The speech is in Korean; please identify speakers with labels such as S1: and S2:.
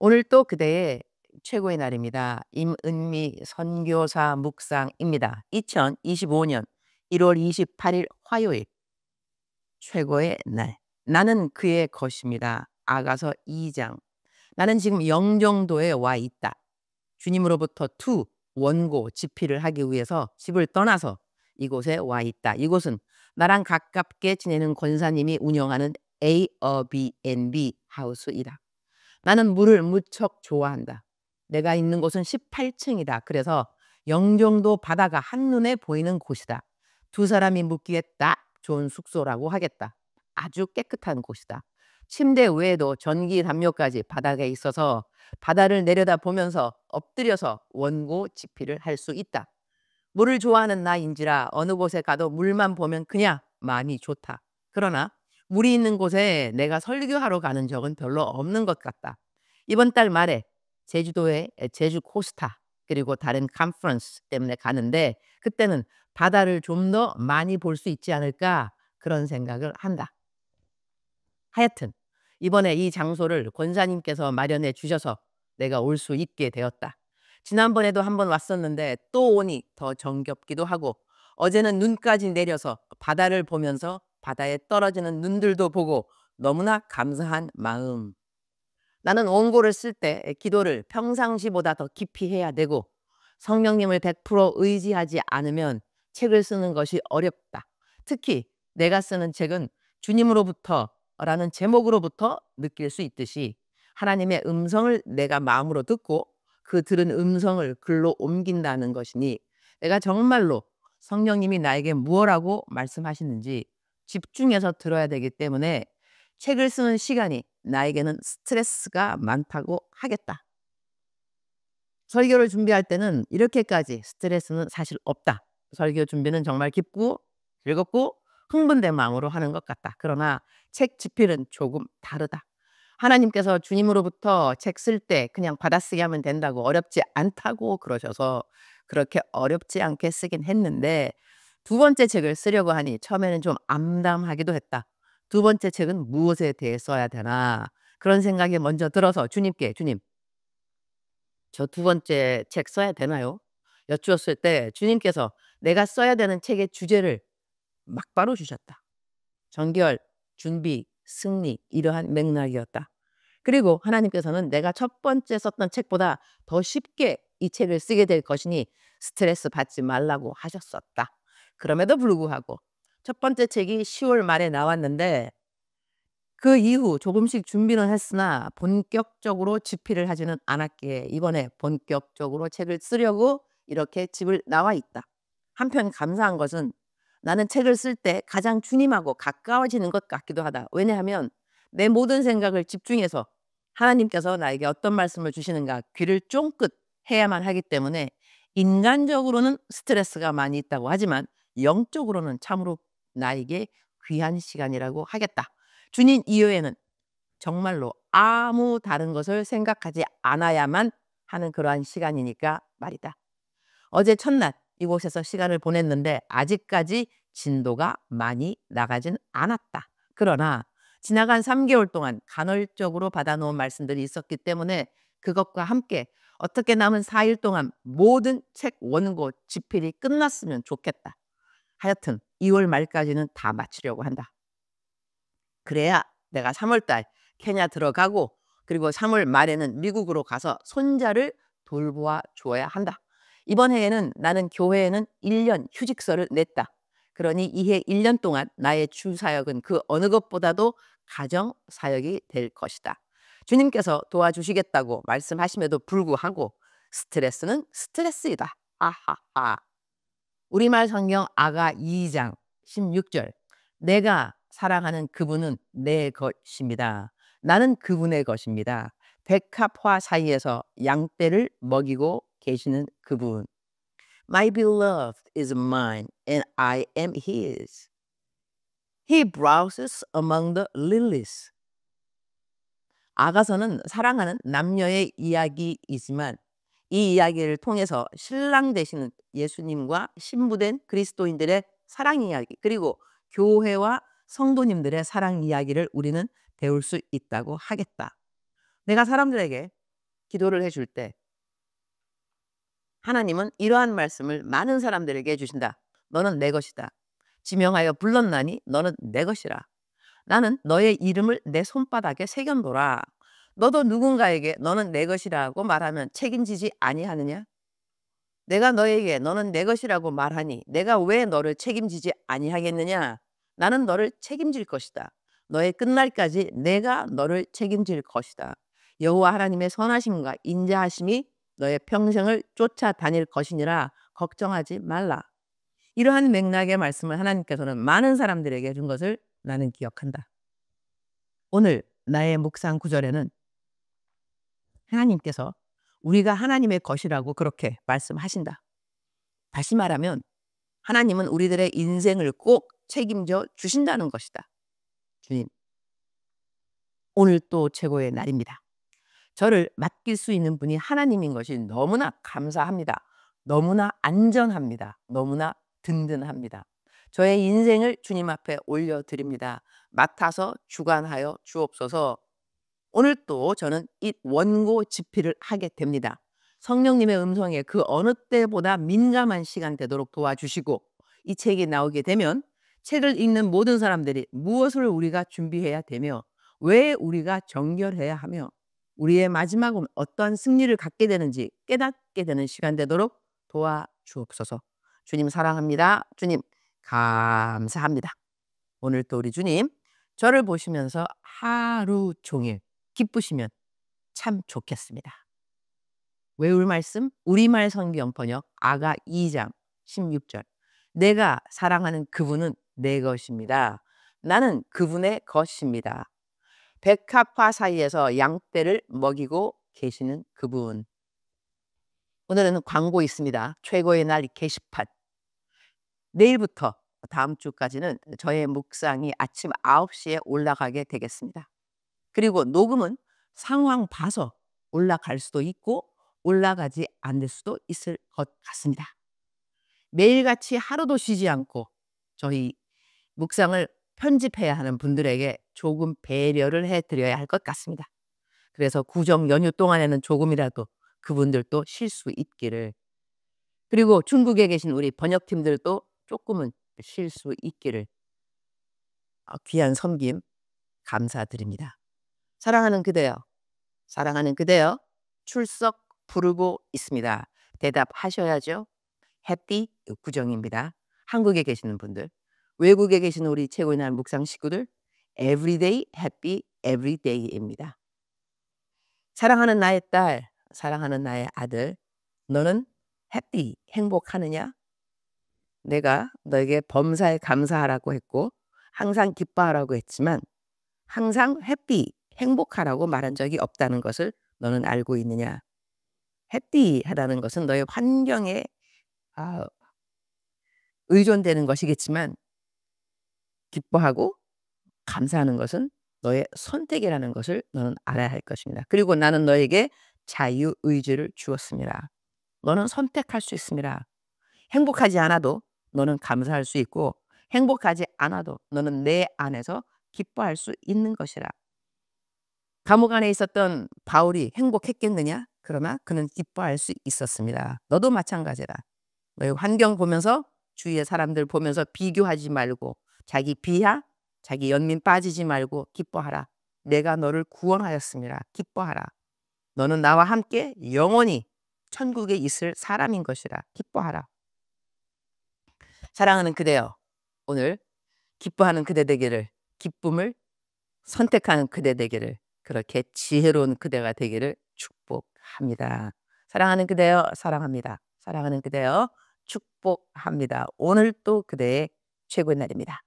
S1: 오늘 또 그대의 최고의 날입니다. 임은미 선교사 묵상입니다. 2025년 1월 28일 화요일 최고의 날. 나는 그의 것입니다. 아가서 2장. 나는 지금 영종도에 와 있다. 주님으로부터 원고 집필을 하기 위해서 집을 떠나서 이곳에 와 있다. 이곳은 나랑 가깝게 지내는 권사님이 운영하는 Airbnb 하우스이다. 나는 물을 무척 좋아한다. 내가 있는 곳은 18층이다. 그래서 영종도 바다가 한눈에 보이는 곳이다. 두 사람이 묵기에 딱 좋은 숙소라고 하겠다. 아주 깨끗한 곳이다. 침대 외에도 전기 담요까지 바닥에 있어서 바다를 내려다 보면서 엎드려서 원고 집필을 할 수 있다. 물을 좋아하는 나인지라 어느 곳에 가도 물만 보면 그냥 마음이 좋다. 그러나 물이 있는 곳에 내가 설교하러 가는 적은 별로 없는 것 같다. 이번 달 말에 제주도에 제주 코스타 그리고 다른 컨퍼런스 때문에 가는데 그때는 바다를 좀 더 많이 볼 수 있지 않을까 그런 생각을 한다. 하여튼 이번에 이 장소를 권사님께서 마련해 주셔서 내가 올 수 있게 되었다. 지난번에도 한번 왔었는데 또 오니 더 정겹기도 하고 어제는 눈까지 내려서 바다를 보면서 바다에 떨어지는 눈들도 보고 너무나 감사한 마음. 나는 원고를 쓸 때 기도를 평상시보다 더 깊이 해야 되고 성령님을 100% 의지하지 않으면 책을 쓰는 것이 어렵다. 특히 내가 쓰는 책은 주님으로부터라는 제목으로부터 느낄 수 있듯이 하나님의 음성을 내가 마음으로 듣고 그 들은 음성을 글로 옮긴다는 것이니 내가 정말로 성령님이 나에게 무엇라고 말씀하시는지 집중해서 들어야 되기 때문에 책을 쓰는 시간이 나에게는 스트레스가 많다고 하겠다. 설교를 준비할 때는 이렇게까지 스트레스는 사실 없다. 설교 준비는 정말 기쁘고 즐겁고 흥분된 마음으로 하는 것 같다. 그러나 책 집필은 조금 다르다. 하나님께서 주님으로부터 책 쓸 때 그냥 받아쓰기 하면 된다고 어렵지 않다고 그러셔서 그렇게 어렵지 않게 쓰긴 했는데 두 번째 책을 쓰려고 하니 처음에는 좀 암담하기도 했다. 두 번째 책은 무엇에 대해 써야 되나 그런 생각이 먼저 들어서 주님께 주님 저 두 번째 책 써야 되나요? 여쭈었을 때 주님께서 내가 써야 되는 책의 주제를 막바로 주셨다. 정결, 준비, 승리 이러한 맥락이었다. 그리고 하나님께서는 내가 첫 번째 썼던 책보다 더 쉽게 이 책을 쓰게 될 것이니 스트레스 받지 말라고 하셨었다. 그럼에도 불구하고 첫 번째 책이 10월 말에 나왔는데 그 이후 조금씩 준비는 했으나 본격적으로 집필을 하지는 않았기에 이번에 본격적으로 책을 쓰려고 이렇게 집을 나와 있다. 한편 감사한 것은 나는 책을 쓸 때 가장 주님하고 가까워지는 것 같기도 하다. 왜냐하면 내 모든 생각을 집중해서 하나님께서 나에게 어떤 말씀을 주시는가 귀를 쫑긋 해야만 하기 때문에 인간적으로는 스트레스가 많이 있다고 하지만 영적으로는 참으로 나에게 귀한 시간이라고 하겠다. 주님 이외에는 정말로 아무 다른 것을 생각하지 않아야만 하는 그러한 시간이니까 말이다. 어제 첫날 이곳에서 시간을 보냈는데 아직까지 진도가 많이 나가진 않았다. 그러나 지나간 3개월 동안 간헐적으로 받아놓은 말씀들이 있었기 때문에 그것과 함께 어떻게 남은 4일 동안 모든 책 원고 집필이 끝났으면 좋겠다. 하여튼 2월 말까지는 다 마치려고 한다. 그래야 내가 3월 달 케냐 들어가고 그리고 3월 말에는 미국으로 가서 손자를 돌보아 줘야 한다. 이번 해에는 나는 교회에는 1년 휴직서를 냈다. 그러니 이해 1년 동안 나의 주 사역은 그 어느 것보다도 가정 사역이 될 것이다. 주님께서 도와주시겠다고 말씀하심에도 불구하고 스트레스는 스트레스이다. 하하하. 우리말 성경 아가 2장 16절. 내가 사랑하는 그분은 내 것입니다. 나는 그분의 것입니다. 백합화 사이에서 양떼를 먹이고 계시는 그분. My beloved is mine and I am his. He browses among the lilies. 아가서는 사랑하는 남녀의 이야기이지만 이 이야기를 통해서 신랑 되시는 예수님과 신부된 그리스도인들의 사랑 이야기 그리고 교회와 성도님들의 사랑 이야기를 우리는 배울 수 있다고 하겠다. 내가 사람들에게 기도를 해줄 때 하나님은 이러한 말씀을 많은 사람들에게 해주신다. 너는 내 것이다. 지명하여 불렀나니 너는 내 것이라. 나는 너의 이름을 내 손바닥에 새겨놓으라. 너도 누군가에게 너는 내 것이라고 말하면 책임지지 아니하느냐? 내가 너에게 너는 내 것이라고 말하니 내가 왜 너를 책임지지 아니하겠느냐? 나는 너를 책임질 것이다. 너의 끝날까지 내가 너를 책임질 것이다. 여호와 하나님의 선하심과 인자하심이 너의 평생을 쫓아다닐 것이니라. 걱정하지 말라. 이러한 맥락의 말씀을 하나님께서는 많은 사람들에게 해준 것을 나는 기억한다. 오늘 나의 묵상 구절에는 하나님께서 우리가 하나님의 것이라고 그렇게 말씀하신다. 다시 말하면 하나님은 우리들의 인생을 꼭 책임져 주신다는 것이다. 주님, 오늘 또 최고의 날입니다. 저를 맡길 수 있는 분이 하나님인 것이 너무나 감사합니다. 너무나 안전합니다. 너무나 든든합니다. 저의 인생을 주님 앞에 올려드립니다. 맡아서 주관하여 주옵소서. 오늘 또 저는 이 원고 집필을 하게 됩니다. 성령님의 음성에 그 어느 때보다 민감한 시간 되도록 도와주시고, 이 책이 나오게 되면 책을 읽는 모든 사람들이 무엇을 우리가 준비해야 되며 왜 우리가 정결해야 하며 우리의 마지막은 어떠한 승리를 갖게 되는지 깨닫게 되는 시간 되도록 도와주옵소서. 주님 사랑합니다. 주님 감사합니다. 오늘 또 우리 주님 저를 보시면서 하루 종일 기쁘시면 참 좋겠습니다. 외울 말씀 우리말 성경 번역 아가 2장 16절. 내가 사랑하는 그분은 내 것입니다. 나는 그분의 것입니다. 백합화 사이에서 양떼를 먹이고 계시는 그분. 오늘은 광고 있습니다. 최고의 날 게시판. 내일부터 다음 주까지는 저의 묵상이 아침 9시에 올라가게 되겠습니다. 그리고 녹음은 상황 봐서 올라갈 수도 있고 올라가지 않을 수도 있을 것 같습니다. 매일같이 하루도 쉬지 않고 저희 묵상을 편집해야 하는 분들에게 조금 배려를 해드려야 할 것 같습니다. 그래서 구정 연휴 동안에는 조금이라도 그분들도 쉴 수 있기를, 그리고 중국에 계신 우리 번역팀들도 조금은 쉴 수 있기를 귀한 섬김 감사드립니다. 사랑하는 그대여, 사랑하는 그대여, 출석 부르고 있습니다. 대답하셔야죠. 해피 구정입니다. 한국에 계시는 분들, 외국에 계시는 우리 최고의 날 묵상 식구들, everyday happy everyday입니다. 사랑하는 나의 딸, 사랑하는 나의 아들, 너는 해피 행복하느냐? 내가 너에게 범사에 감사하라고 했고 항상 기뻐하라고 했지만 항상 해피 행복하라고 말한 적이 없다는 것을 너는 알고 있느냐? 해피하다는 것은 너의 환경에 의존되는 것이겠지만 기뻐하고 감사하는 것은 너의 선택이라는 것을 너는 알아야 할 것입니다. 그리고 나는 너에게 자유의지를 주었습니다. 너는 선택할 수 있습니다. 행복하지 않아도 너는 감사할 수 있고 행복하지 않아도 너는 내 안에서 기뻐할 수 있는 것이라. 감옥 안에 있었던 바울이 행복했겠느냐? 그러나 그는 기뻐할 수 있었습니다. 너도 마찬가지라. 너의 환경 보면서 주위의 사람들 보면서 비교하지 말고 자기 비하, 자기 연민 빠지지 말고 기뻐하라. 내가 너를 구원하였습니다. 기뻐하라. 너는 나와 함께 영원히 천국에 있을 사람인 것이라. 기뻐하라. 사랑하는 그대여, 오늘 기뻐하는 그대 되기를, 기쁨을 선택하는 그대 되기를, 그렇게 지혜로운 그대가 되기를 축복합니다. 사랑하는 그대여, 사랑합니다. 사랑하는 그대여, 축복합니다. 오늘 또 그대의 최고의 날입니다.